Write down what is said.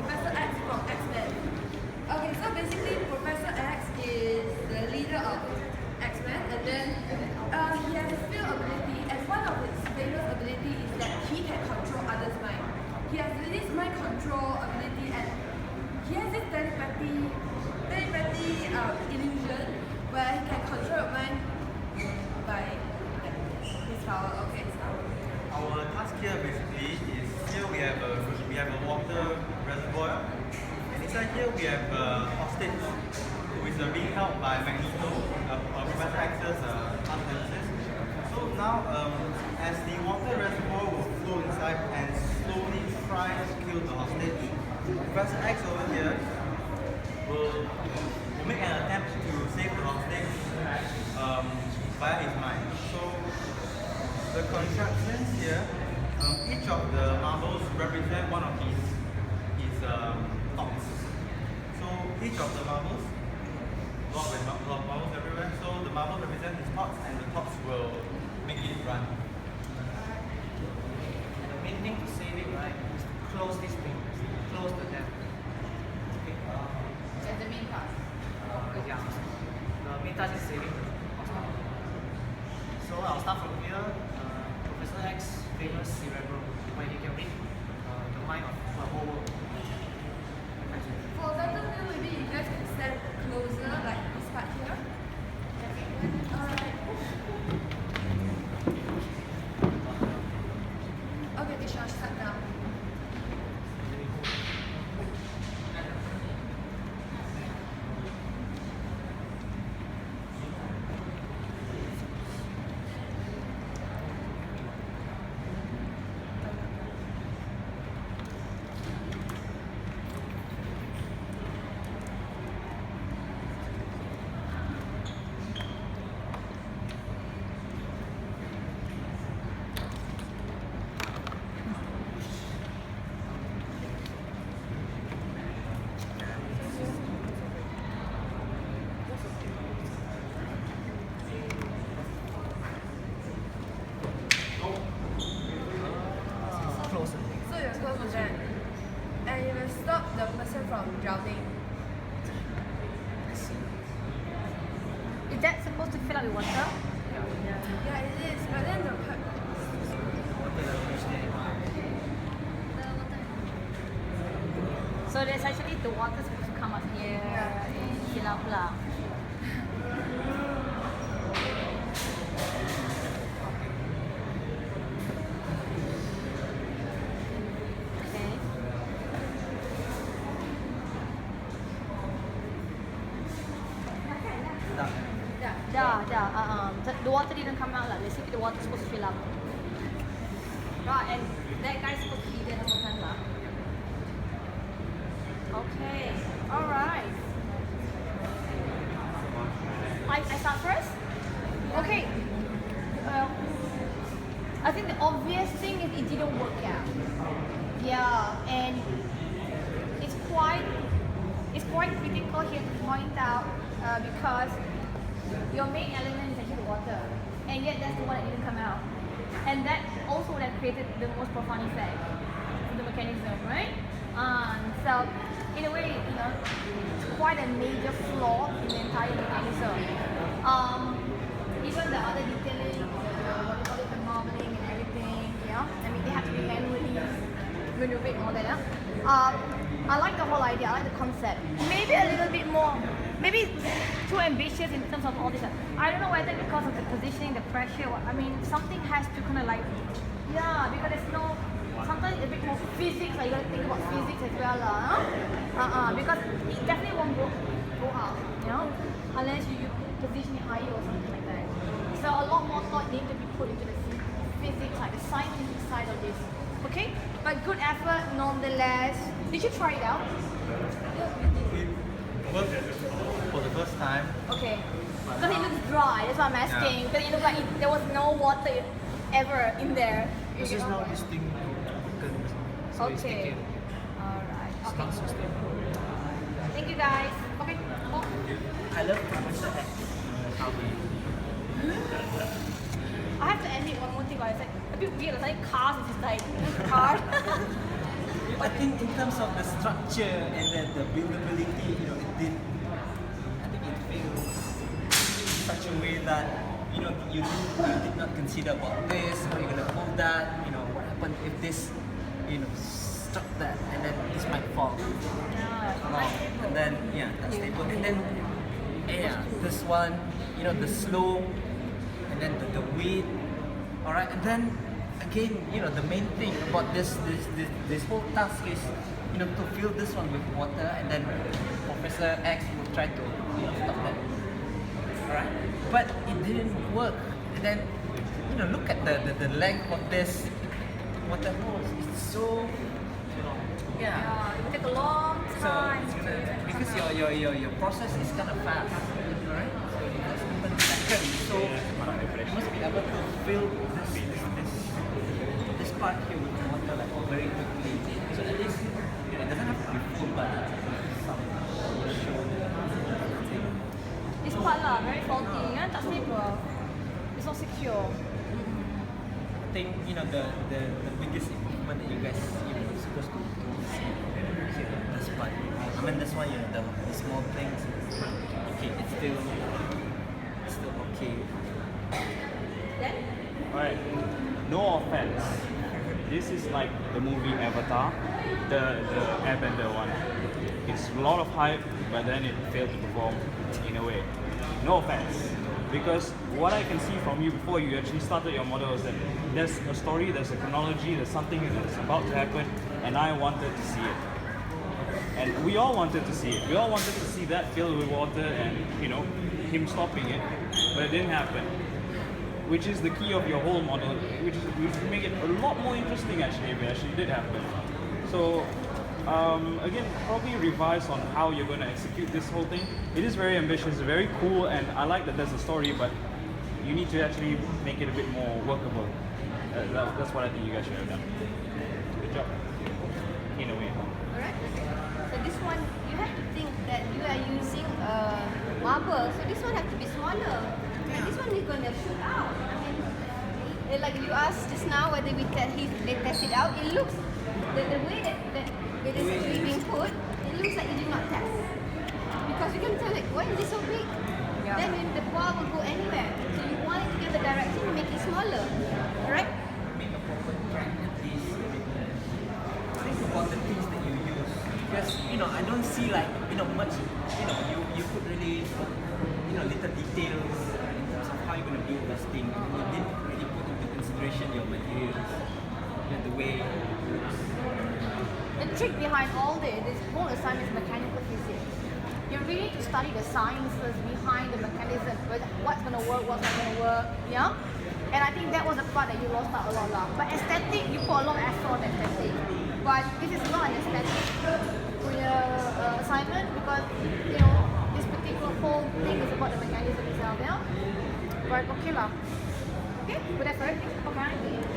Professor X from X-Men. Okay, so basically Professor X is the leader of X-Men, and then he has a few ability, and one of his famous ability is that he can control others' mind. He has this mind control ability, and he has this telepathy illusion where he can control your mind by his power. Okay, so. Our task here basically is here we have a water reservoir, and inside here we have a hostage who is being held by Magneto, Professor X's past nemesis. So now, as the water reservoir will flow inside and slowly try to kill the hostage, Professor X over here will make an attempt to save the hostage via his mind. So the contraptions here, each of the marbles represent one of his thoughts. So each of the marbles, a lot of marbles everywhere. So the marbles represent his thoughts, and the thoughts will make it run. And the main thing to save it, right, is to close this thing, close the dam. Okay. That's the main task. Yeah. The main task is saving the hostage. So I'll start from here. Professor X famous cerebral, where he can read the mind of the whole world. For better view, maybe you guys can stand closer, like this part here. Alright. Okay, we shall start now. So you're close to that. And you will stop the person from drowning. Is that supposed to fill up with water? Yeah, it is, but then the part. So there's actually the water supposed to come up here and fill up lah. Okay. The water didn't come out lah. Basically the water supposed to fill up. Right, and that guy's supposed to be there the whole time lah. Okay, alright. I start first? Okay. I think the obvious thing is it didn't work out. Yeah, and it's quite critical here to point out because your main element is actually water, and yet that's the one that didn't come out. And that also would have created the most profound effect of the mechanism, right? So in a way, it's quite a major flaw in the entire mechanism. Even the other detailing, the marbling and everything, I mean, they have to be manually renovate all that. I like the whole idea, I like the concept. Maybe a little bit more, maybe too ambitious in terms of all this. I don't know whether because of the positioning, the pressure, I mean, something has to kind of like, because there's no, sometimes a bit more physics, like you gotta think about physics as well, because it definitely won't go out, unless you position it higher or something like that. So a lot more thought needs to be put into the physics, like the scientific side of this. Okay, but good effort nonetheless. Did you try it out? We worked for the first time. Okay, because it looks dry. That's what I'm asking. Because it looked like there was no water ever in there. This is now this thing so it's Okay. taken. Alright. It's Okay. not sustainable. Thank you guys. Okay. Oh. I love Professor X. How he I have to admit one more thing, but it's like a bit weird. It's like cars is just like cars. I think in terms of the structure and the buildability, it didn't. I think it failed in such a way that you did not consider about this. How you're gonna pull that? What happened if this, struck that, and then this might fall. And then that's stable. And then this one, the slow, and then the weight. All right, and then again, the main thing about this whole task is, to fill this one with water, and then Professor X will try to stop that. Alright, but it didn't work. And then, look at the length of this water hose. It's so, It will take a long so time. it's gonna, because your process is kind of fast, alright? So it does even seconds. So you must be able to fill this part here with water like very quickly. So at least it doesn't have to be full, but some show. This part lah, very faulty, tak stable. It's not secure. I think the biggest improvement that you guys supposed to see this part. I mean this one, the small things. Okay, it's still okay. Then? Alright, no offense. This is like the movie Avatar, the Airbender one. It's a lot of hype, but then it failed to perform in a way. No offense. Because what I can see from you before you actually started your model is that there's a story, there's a chronology, there's something that's about to happen, and I wanted to see it. And we all wanted to see it. We all wanted to see that filled with water and, him stopping it, but it didn't happen. Which is the key of your whole model, which make it a lot more interesting actually if it actually did happen. So, again, probably revise on how you're going to execute this whole thing. It is very ambitious, very cool, and I like that there's a story, but you need to actually make it a bit more workable. That's what I think you guys should have done. Good job. In a way. Alright. So this one, you have to think that you are using marble, so this one has to be smaller. And this one is going to shoot out. I mean, like you asked just now whether they test it out, it looks, the way that it is actually being put, it looks like you did not test. Because you can tell like, why is it so big? Then the ball will go anywhere. So you want it to give the direction to make it smaller. Alright? Make a proper track at least. Think about the things that you use. Because, I don't see like, much, you could really, little details in terms of how you're going to build this thing. You didn't really put into consideration your materials, the way. The trick behind all this whole assignment is mechanical physics. You really need to study the sciences behind the mechanism, what's going to work, what's not going to work, And I think that was the part that you lost out a lot lah. But aesthetic, you put a lot of effort on aesthetic. But this is not an aesthetic assignment because, this particular whole thing is about the mechanism itself, But okay lah. Okay, good effort. Okay.